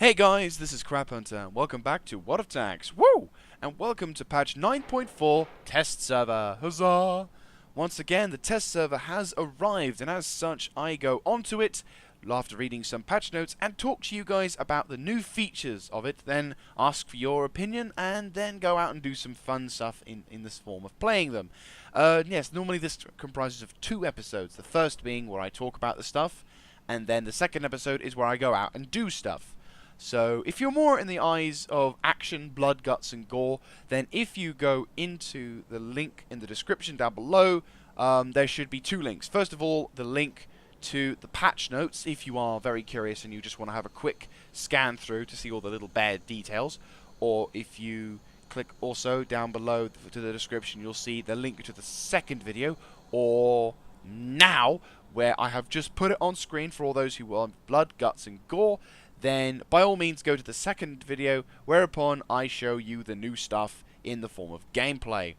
Hey guys, this is Crap Hunter. Welcome back to What of Tags. Woo! And welcome to patch 9.4 Test Server. Huzzah! Once again, the test server has arrived, and as such, I go onto it after reading some patch notes and talk to you guys about the new features of it, then ask for your opinion, and then go out and do some fun stuff in this form of playing them. Yes, normally this comprises of 2 episodes. The first being where I talk about the stuff, and then the second episode is where I go out and do stuff. So, if you're more in the eyes of action, blood, guts, and gore, then if you go into the link in the description down below, there should be 2 links. First of all, the link to the patch notes, if you are very curious and you just want to have a quick scan through to see all the little bad details. Or if you click also down below to the description, you'll see the link to the second video, or now, where I have just put it on screen for all those who want blood, guts, and gore. Then by all means go to the second video, whereupon I show you the new stuff in the form of gameplay.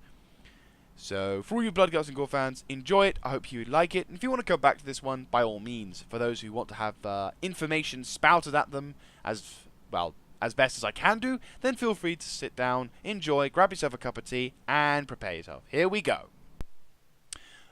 So for all you Blood, Guts and Gore fans, enjoy it. I hope you like it. And if you want to come back to this one, by all means. For those who want to have information spouted at them as well as best as I can do, then feel free to sit down, enjoy, grab yourself a cup of tea, and prepare yourself. Here we go.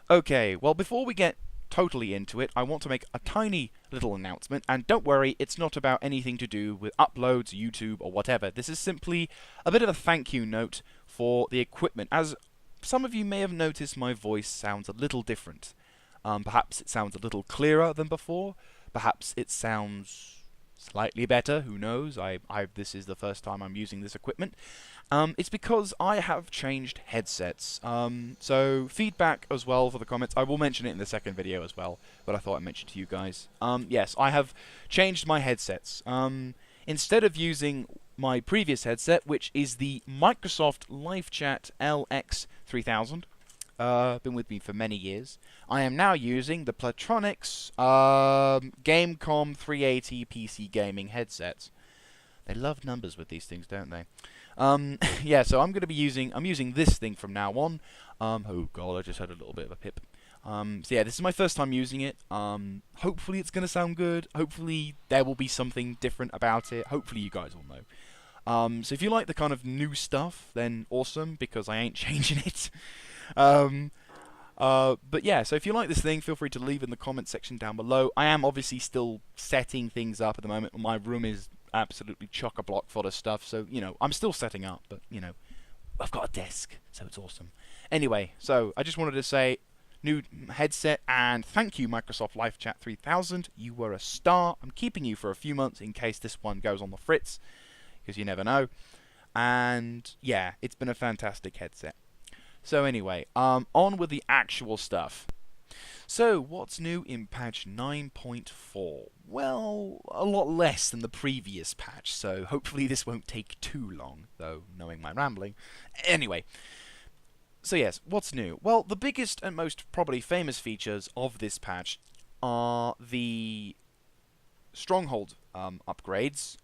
Okay, well before we get totally into it, I want to make a tiny little announcement, and don't worry, it's not about anything to do with uploads, YouTube, or whatever. This is simply a bit of a thank you note for the equipment. As some of you may have noticed, my voice sounds a little different. Perhaps it sounds a little clearer than before. Perhaps it sounds slightly better, who knows. This is the first time I'm using this equipment. It's because I have changed headsets. So feedback as well for the comments. I will mention it in the second video as well, but I thought I'd mention to you guys. Yes, I have changed my headsets. Instead of using my previous headset, which is the Microsoft LiveChat LX3000, been with me for many years, I am now using the Platronics Gamecom 380 PC gaming headsets. They love numbers with these things, don't they? Yeah, so I'm using this thing from now on. Oh god, I just had a little bit of a pip. So yeah, this is my first time using it. Hopefully it's gonna sound good. Hopefully there will be something different about it. Hopefully you guys will know. So if you like the kind of new stuff, then awesome, because I ain't changing it. But yeah, so if you like this thing, feel free to leave in the comment section down below. I am obviously still setting things up at the moment. My room is absolutely chock-a-block full of stuff, so, you know, I'm still setting up, but, you know, I've got a desk, so it's awesome. Anyway, so I just wanted to say, new headset, and thank you, Microsoft LiveChat 3000. You were a star. I'm keeping you for a few months in case this one goes on the fritz, because you never know. And, yeah, it's been a fantastic headset. So anyway, on with the actual stuff. So, what's new in patch 9.4? Well, a lot less than the previous patch, so hopefully this won't take too long, though, knowing my rambling. Anyway, so yes, what's new? Well, the biggest and most probably famous features of this patch are the Stronghold upgrades,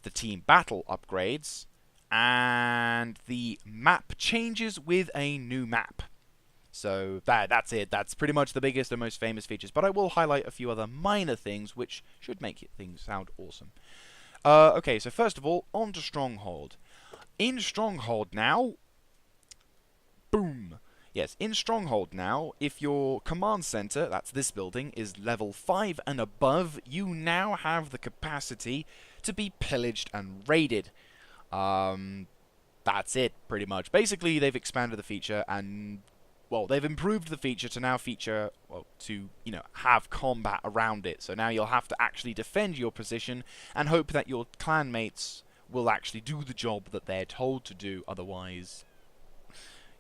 the Team Battle upgrades, and the map changes with a new map. So that's it. That's pretty much the biggest and most famous features. But I will highlight a few other minor things which should make things sound awesome. Okay, so first of all, on to Stronghold. In Stronghold now... Boom! Yes, in Stronghold now, if your command center, that's this building, is level 5 and above, you now have the capacity to be pillaged and raided. That's it, pretty much. Basically, they've expanded the feature and... well, they've improved the feature to now feature, well, to, you know, have combat around it. So now you'll have to actually defend your position and hope that your clanmates will actually do the job that they're told to do. Otherwise,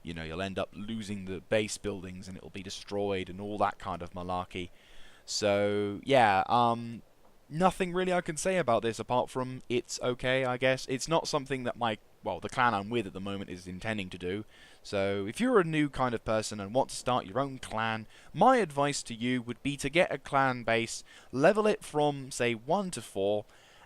you know, you'll end up losing the base buildings and it'll be destroyed and all that kind of malarkey. So, yeah, nothing really I can say about this apart from it's okay, I guess. It's not something that the clan I'm with at the moment is intending to do. So if you're a new kind of person and want to start your own clan, my advice to you would be to get a clan base, level it from, say, 1 to 4,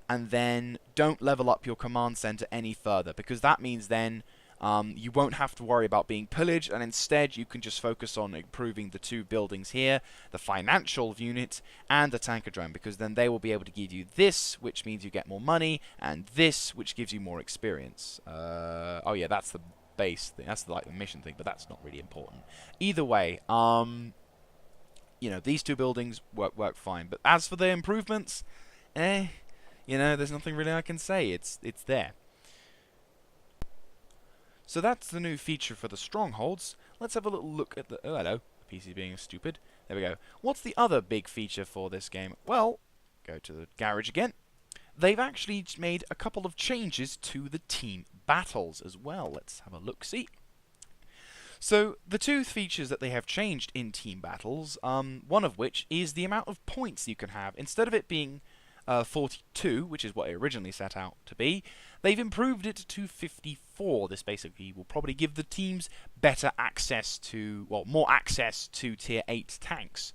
and then don't level up your command center any further, because that means then You won't have to worry about being pillaged, and instead you can just focus on improving the two buildings here, the financial unit and the tankerdrome, because then they will be able to give you this, which means you get more money, and this, which gives you more experience. Oh yeah, that's the base thing. That's like the mission thing, but that's not really important. Either way, you know, these two buildings work fine. But as for the improvements, you know, there's nothing really I can say. It's there. So that's the new feature for the strongholds. Let's have a little look at the... Oh, hello. The PC being stupid. There we go. What's the other big feature for this game? Well, go to the garage again. They've actually made a couple of changes to the team battles as well. Let's have a look-see. So, the two features that they have changed in team battles, one of which is the amount of points you can have. Instead of it being 42, which is what it originally set out to be, they've improved it to 54. This basically will probably give the teams better access to, well, more access to tier 8 tanks.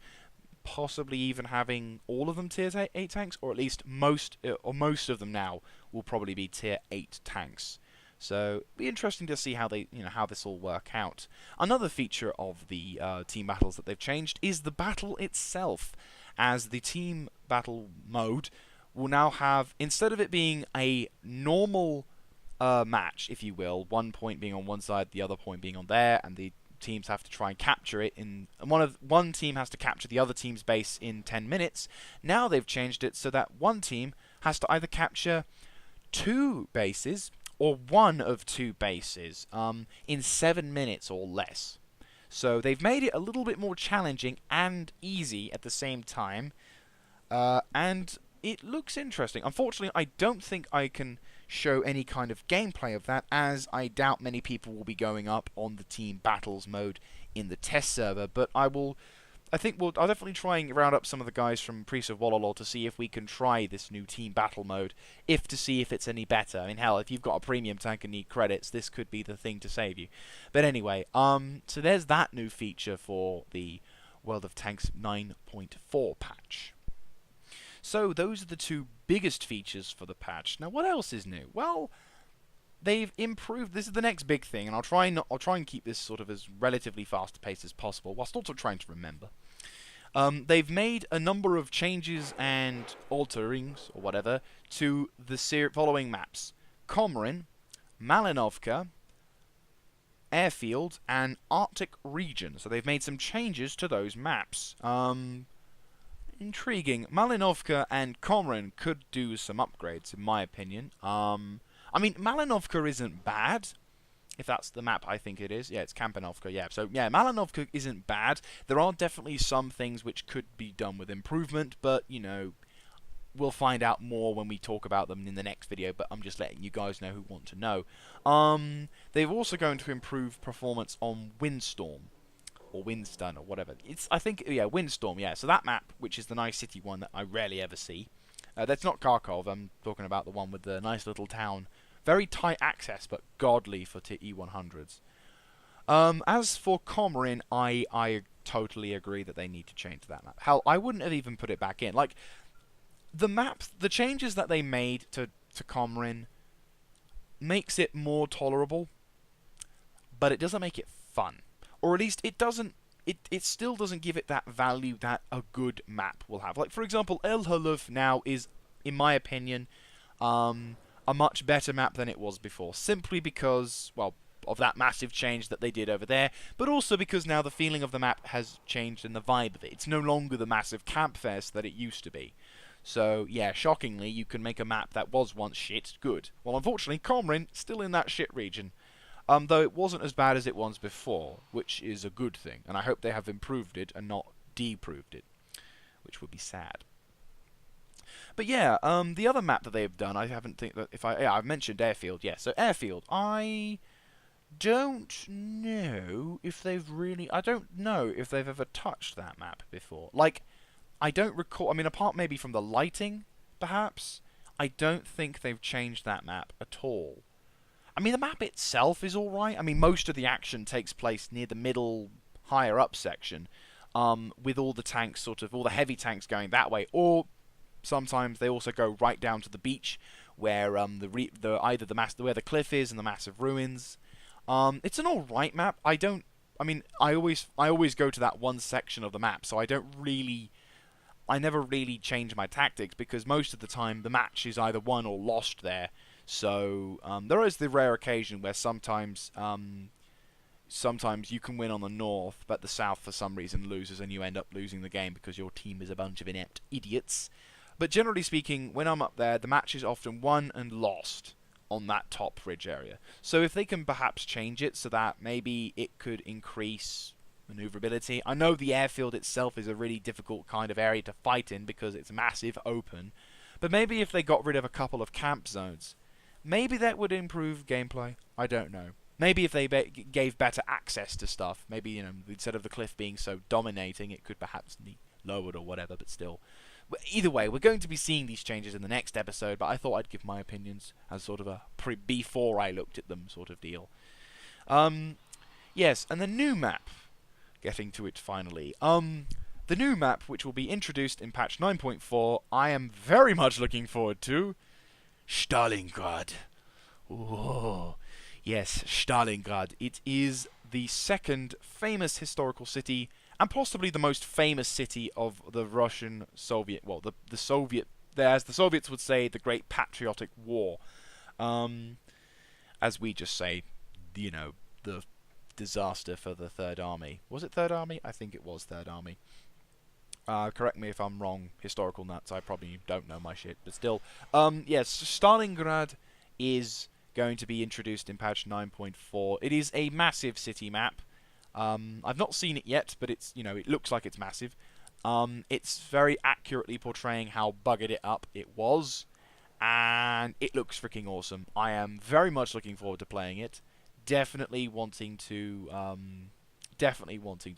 Possibly even having all of them tier 8 tanks, or at least most of them now will probably be tier 8 tanks. So it'll be interesting to see how they, how this will work out. Another feature of the team battles that they've changed is the battle itself, as the team battle mode will now have, instead of it being a normal match, if you will, 1 point being on one side, the other point being on there, and the teams have to try and capture it in one team has to capture the other team's base in 10 minutes. Now they've changed it so that one team has to either capture 2 bases or 1 of 2 bases in 7 minutes or less. So they've made it a little bit more challenging and easy at the same time, and it looks interesting. Unfortunately, I don't think I can show any kind of gameplay of that, as I doubt many people will be going up on the team battles mode in the test server, but I'll definitely try and round up some of the guys from Priests of Wololo to see if we can try this new team battle mode, to see if it's any better. I mean, hell, if you've got a premium tank and need credits, this could be the thing to save you. But anyway, so there's that new feature for the World of Tanks 9.4 patch. So those are the two biggest features for the patch. Now, what else is new? Well, they've improved. This is the next big thing, and I'll try and keep this sort of as relatively fast paced as possible, whilst also trying to remember. They've made a number of changes and alterings, or whatever, to the following maps: Komarin, Malinovka, Airfield, and Arctic Region. So they've made some changes to those maps. Intriguing. Malinovka and Komarin could do some upgrades, in my opinion. I mean, Malinovka isn't bad, if that's the map I think it is. Yeah, it's Kampanovka, yeah. So, yeah, Malinovka isn't bad. There are definitely some things which could be done with improvement, but, we'll find out more when we talk about them in the next video, but I'm just letting you guys know who want to know. They're also going to improve performance on Windstorm, or Windstun, or whatever. Windstorm, yeah. So that map, which is the nice city one that I rarely ever see. That's not Kharkov, I'm talking about the one with the nice little town. Very tight access, but godly for E100s. As for Komarin, I totally agree that they need to change that map. Hell, I wouldn't have even put it back in. Like, the changes that they made to Komarin makes it more tolerable, but it doesn't make it fun. Or at least it doesn't. It still doesn't give it that value that a good map will have. Like, for example, El Haluf now is, in my opinion, a much better map than it was before. Simply because, well, of that massive change that they did over there, but also because now the feeling of the map has changed and the vibe of it. It's no longer the massive campfest that it used to be. So, yeah, shockingly, you can make a map that was once shit good. Well, unfortunately, Komarin, still in that shit region. Though it wasn't as bad as it was before, which is a good thing, and I hope they have improved it and not deproved it, which would be sad. But yeah, the other map that they've done, I haven't think that I've mentioned Airfield, yeah. So Airfield, I don't know if they've ever touched that map before. Like, I don't recall. I mean, apart maybe from the lighting, perhaps, I don't think they've changed that map at all. I mean, the map itself is alright. I mean, most of the action takes place near the middle, higher up section, with all the tanks, all the heavy tanks going that way, or sometimes they also go right down to the beach, where where the cliff is and the massive ruins. It's an alright map. I mean, I always go to that one section of the map, so I never really change my tactics because most of the time the match is either won or lost there. So there is the rare occasion where sometimes you can win on the north, but the south for some reason loses and you end up losing the game because your team is a bunch of inept idiots. But generally speaking, when I'm up there, the match is often won and lost on that top ridge area. So if they can perhaps change it so that maybe it could increase maneuverability. I know the airfield itself is a really difficult kind of area to fight in because it's massive, open. But maybe if they got rid of a couple of camp zones, maybe that would improve gameplay. I don't know. Maybe if they gave better access to stuff, maybe, you know, instead of the cliff being so dominating, it could perhaps be lowered or whatever, but still. Either way, we're going to be seeing these changes in the next episode, but I thought I'd give my opinions as sort of a before I looked at them sort of deal. Yes, and the new map, getting to it finally. The new map, which will be introduced in patch 9.4, I am very much looking forward to. Stalingrad. Oh, yes, Stalingrad. It is the second famous historical city, and possibly the most famous city of the Russian Soviet, well, the Soviet, as the Soviets would say, the Great Patriotic War. As we just say, you know, the disaster for the Third Army. Was it Third Army? I think it was Third Army. Correct me if I'm wrong, historical nuts. I probably don't know my shit, but still. Yes, Stalingrad is going to be introduced in patch 9.4. It is a massive city map. I've not seen it yet, but it's, you know, it looks like it's massive. It's very accurately portraying how buggered it up it was, and it looks freaking awesome. I am very much looking forward to playing it. Definitely wanting to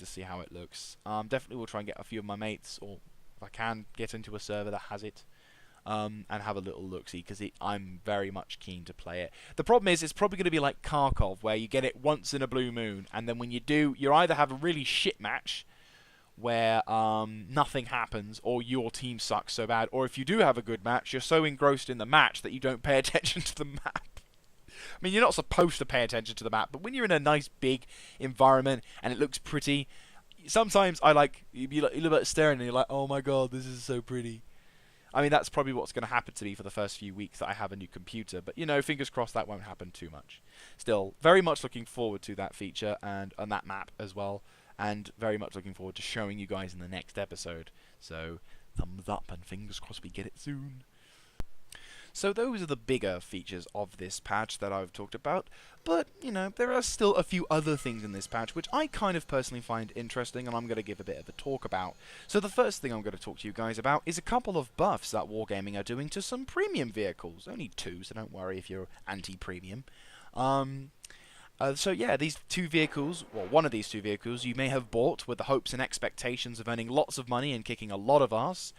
see how it looks. Definitely will try and get a few of my mates, or if I can, get into a server that has it, and have a little look-see, because I'm very much keen to play it. The problem is, it's probably going to be like Kharkov, where you get it once in a blue moon, and then when you do, you either have a really shit match, where nothing happens, or your team sucks so bad, or if you do have a good match, you're so engrossed in the match that you don't pay attention to the map. I mean, you're not supposed to pay attention to the map, but when you're in a nice big environment and it looks pretty, sometimes you're like staring and you're like, oh my god, this is so pretty. I mean, that's probably what's going to happen to me for the first few weeks that I have a new computer, but, you know, fingers crossed that won't happen too much. Still, very much looking forward to that feature and that map as well, and very much looking forward to showing you guys in the next episode. So, thumbs up and fingers crossed we get it soon. So those are the bigger features of this patch that I've talked about, but, you know, there are still a few other things in this patch which I kind of personally find interesting, and I'm going to give a bit of a talk about. So the first thing I'm going to talk to you guys about is a couple of buffs that Wargaming are doing to some premium vehicles. Only two, so don't worry if you're anti-premium. So yeah, these two vehicles, well, one of these two vehicles, you may have bought with the hopes and expectations of earning lots of money and kicking a lot of ass.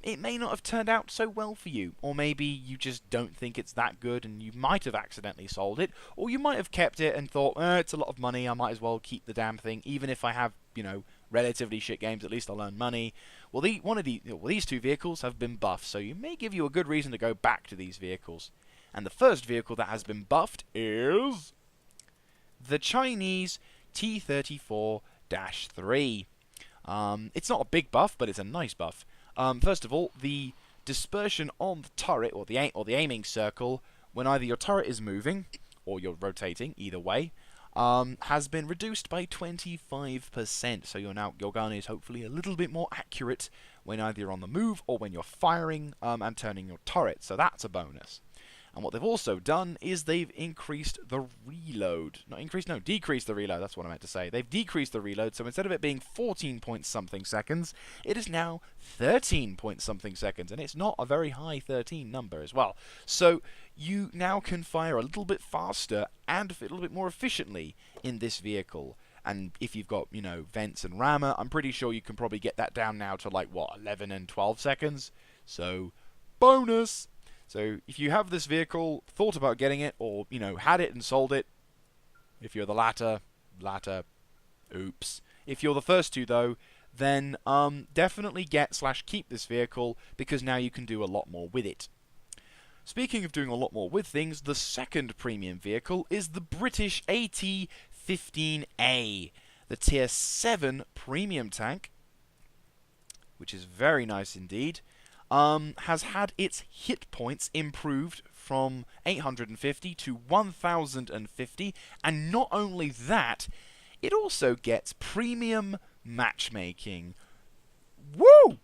It may not have turned out so well for you, or maybe you just don't think it's that good and you might have accidentally sold it, or you might have kept it and thought, it's a lot of money, I might as well keep the damn thing, even if I have, you know, relatively shit games, at least I'll earn money. Well, these two vehicles have been buffed, so you may give you a good reason to go back to these vehicles. And the first vehicle that has been buffed is the Chinese T-34-3. It's not a big buff, but it's a nice buff. First of all, the dispersion on the turret, or the aiming circle, when either your turret is moving, or you're rotating, either way, has been reduced by 25%, so your gun is hopefully a little bit more accurate when either you're on the move, or when you're firing, and turning your turret, so that's a bonus. And what they've also done is they've increased the reload. Decreased the reload, that's what I meant to say. They've decreased the reload, so instead of it being 14-point-something seconds, it is now 13-point-something seconds, and it's not a very high 13 number as well. So you now can fire a little bit faster and a little bit more efficiently in this vehicle. And if you've got, you know, vents and rammer, I'm pretty sure you can probably get that down now to, like, what, 11 and 12 seconds? So, bonus! So, if you have this vehicle, thought about getting it, or, you know, had it and sold it, if you're the latter, oops. If you're the first two, though, then definitely get/keep this vehicle, because now you can do a lot more with it. Speaking of doing a lot more with things, the second premium vehicle is the British AT-15A, the Tier 7 premium tank, which is very nice indeed. Has had its hit points improved from 850 to 1050, and not only that, it also gets premium matchmaking. Woo!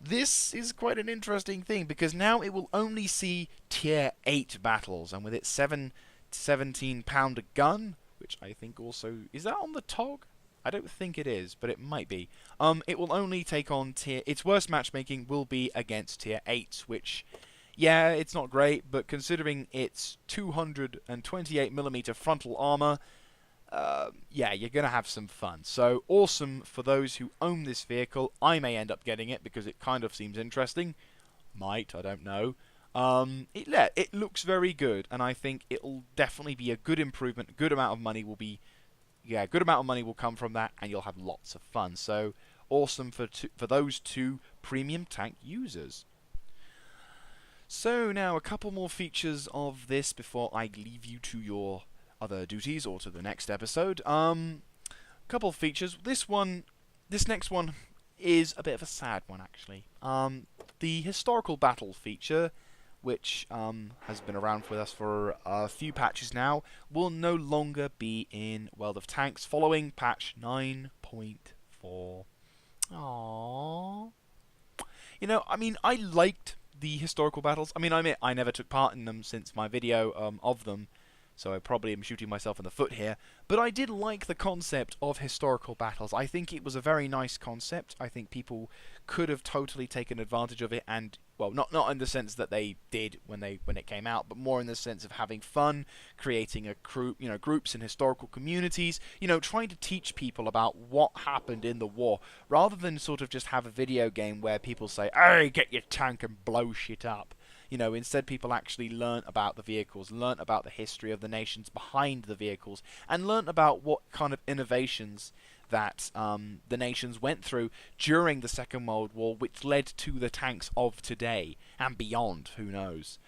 This is quite an interesting thing, because now it will only see Tier 8 battles, and with its 17-pounder gun, which I think also... Is that on the TOG? I don't think it is, but it might be. It will only take on Tier... Its worst matchmaking will be against Tier 8, which... Yeah, it's not great, but considering its 228mm frontal armor... yeah, you're going to have some fun. So, awesome for those who own this vehicle. I may end up getting it because it kind of seems interesting. Might, I don't know. It looks very good, and I think it'll definitely be a good improvement. A good amount of money will be... Yeah, a good amount of money will come from that, and you'll have lots of fun. So, awesome for those two premium tank users. So, now a couple more features of this before I leave you to your other duties or to the next episode. Couple of features. This next one is a bit of a sad one, actually. The historical battle feature, which has been around with us for a few patches now, will no longer be in World of Tanks following patch 9.4. Aww. You know, I mean, I liked the historical battles. I mean, I admit I never took part in them since my video of them, so I probably am shooting myself in the foot here. But I did like the concept of historical battles. I think it was a very nice concept. I think people could have totally taken advantage of it, and well, not in the sense that they did when it came out, but more in the sense of having fun, creating a groups and historical communities, trying to teach people about what happened in the war, rather than sort of just have a video game where people say, "Hey, get your tank and blow shit up." Instead people actually learn about the vehicles, learn about the history of the nations behind the vehicles, and learn about what kind of innovations that the nations went through during the Second World War, which led to the tanks of today and beyond. Who knows?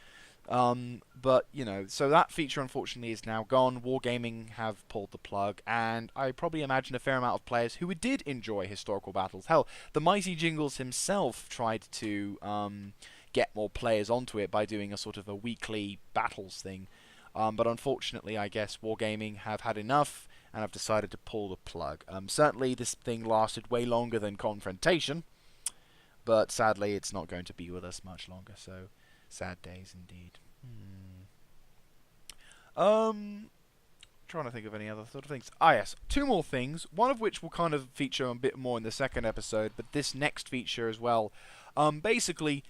But so that feature unfortunately is now gone. Wargaming have pulled the plug, and I probably imagine a fair amount of players who did enjoy historical battles. Hell, the Mighty Jingles himself tried to get more players onto it by doing a sort of a weekly battles thing. But unfortunately, I guess Wargaming have had enough and have decided to pull the plug. Certainly, this thing lasted way longer than Confrontation, but sadly, it's not going to be with us much longer. So, sad days indeed. Trying to think of any other sort of things. Ah, yes, two more things. One of which will kind of feature a bit more in the second episode, but this next feature as well. Basically,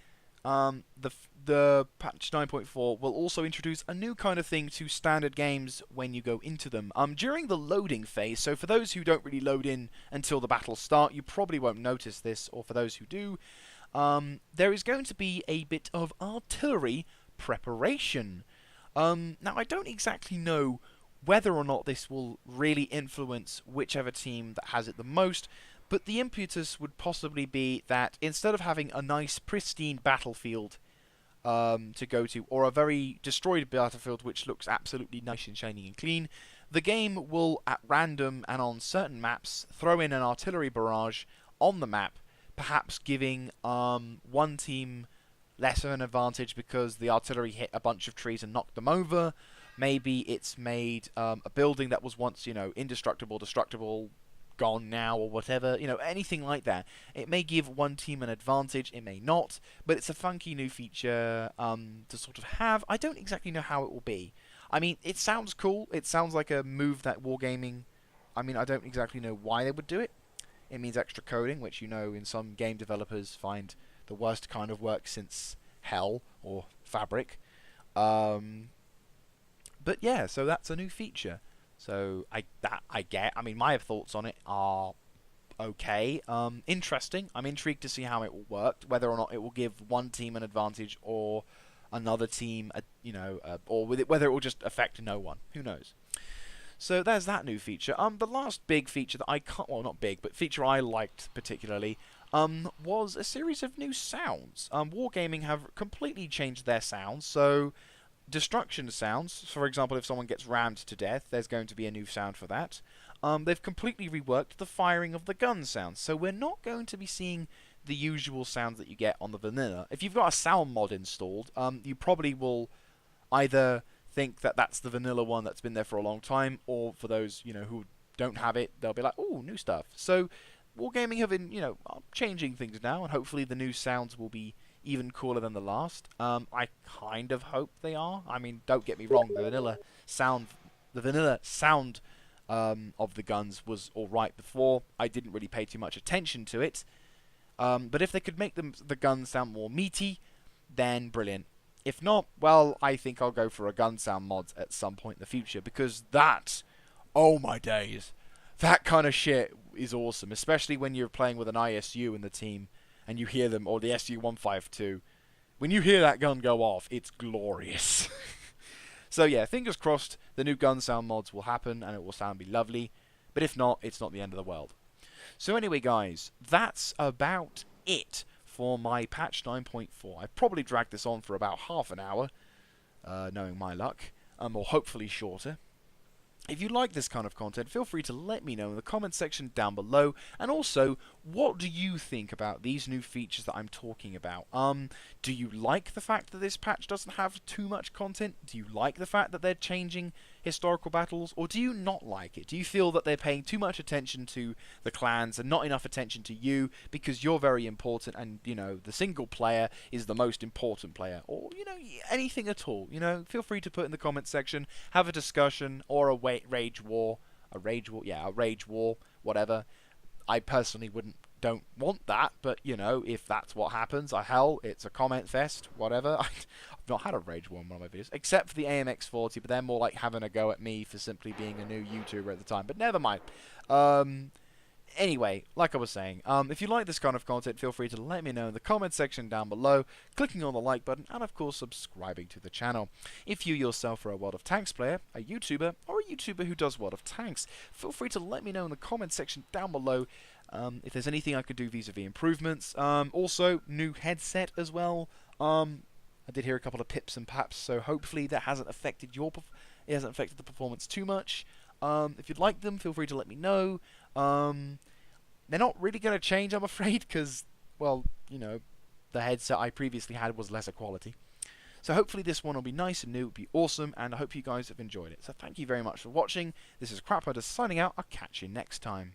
the patch 9.4 will also introduce a new kind of thing to standard games when you go into them. During the loading phase, so for those who don't really load in until the battles start, you probably won't notice this, or for those who do, there is going to be a bit of artillery preparation. Now, I don't exactly know whether or not this will really influence whichever team that has it the most, but the impetus would possibly be that instead of having a nice, pristine battlefield to go to, or a very destroyed battlefield which looks absolutely nice and shiny and clean, the game will, at random and on certain maps, throw in an artillery barrage on the map, perhaps giving one team less of an advantage because the artillery hit a bunch of trees and knocked them over. Maybe it's made a building that was once, indestructible, destructible, gone now, or whatever, anything like that. It may give one team an advantage, it may not, but it's a funky new feature to sort of have. I don't exactly know how it will be. I mean, it sounds cool. It sounds like a move that Wargaming... I mean, I don't exactly know why they would do it. It means extra coding, which, in some game developers find the worst kind of work since Hell or Fabric. But yeah, so that's a new feature. So I mean, my thoughts on it are okay, interesting. I'm intrigued to see how it will work, whether or not it will give one team an advantage or another team, or whether it will just affect no one. Who knows? So there's that new feature. The last big feature that I can't, well, not big, but feature I liked particularly, was a series of new sounds. Wargaming have completely changed their sounds, so destruction sounds, for example, if someone gets rammed to death, there's going to be a new sound for that. They've completely reworked the firing of the gun sounds, so we're not going to be seeing the usual sounds that you get on the vanilla. If you've got a sound mod installed, you probably will either think that that's the vanilla one that's been there for a long time, or for those, who don't have it, they'll be like, "Ooh, new stuff." So Wargaming have been, changing things now, and hopefully the new sounds will be even cooler than the last. I kind of hope they are. I mean, don't get me wrong, the vanilla sound of the guns was alright before. I didn't really pay too much attention to it. But if they could make the guns sound more meaty, then brilliant. If not, well, I think I'll go for a gun sound mod at some point in the future, because that, oh my days, that kind of shit is awesome, especially when you're playing with an ISU in the team and you hear them, or the SU-152. When you hear that gun go off, it's glorious. So yeah, fingers crossed the new gun sound mods will happen and it will sound be lovely, but if not, it's not the end of the world. So anyway guys, that's about it for my patch 9.4. I probably dragged this on for about half an hour, knowing my luck, or hopefully shorter. If you like this kind of content, feel free to let me know in the comment section down below. And also, what do you think about these new features that I'm talking about? Do you like the fact that this patch doesn't have too much content? Do you like the fact that they're changing historical battles? Or do you not like it? Do you feel that they're paying too much attention to the clans and not enough attention to you because you're very important and, the single player is the most important player? Or, anything at all. Feel free to put in the comment section, have a discussion, or a rage war, whatever. I personally don't want that, but if that's what happens, hell, it's a comment fest, whatever. I've not had a rage war in one of my videos, except for the AMX40, but they're more like having a go at me for simply being a new YouTuber at the time. But never mind. Anyway, like I was saying, if you like this kind of content, feel free to let me know in the comment section down below, clicking on the like button, and of course subscribing to the channel. If you yourself are a World of Tanks player, a YouTuber, or a YouTuber who does World of Tanks, feel free to let me know in the comment section down below if there's anything I could do vis-a-vis improvements. Also, new headset as well. I did hear a couple of pips and paps, so hopefully that hasn't affected the performance too much. If you'd like them, feel free to let me know. They're not really going to change, I'm afraid, because, well, the headset I previously had was lesser quality. So hopefully this one will be nice and new, it'll be awesome, and I hope you guys have enjoyed it. So thank you very much for watching. This is Crap Hunter signing out. I'll catch you next time.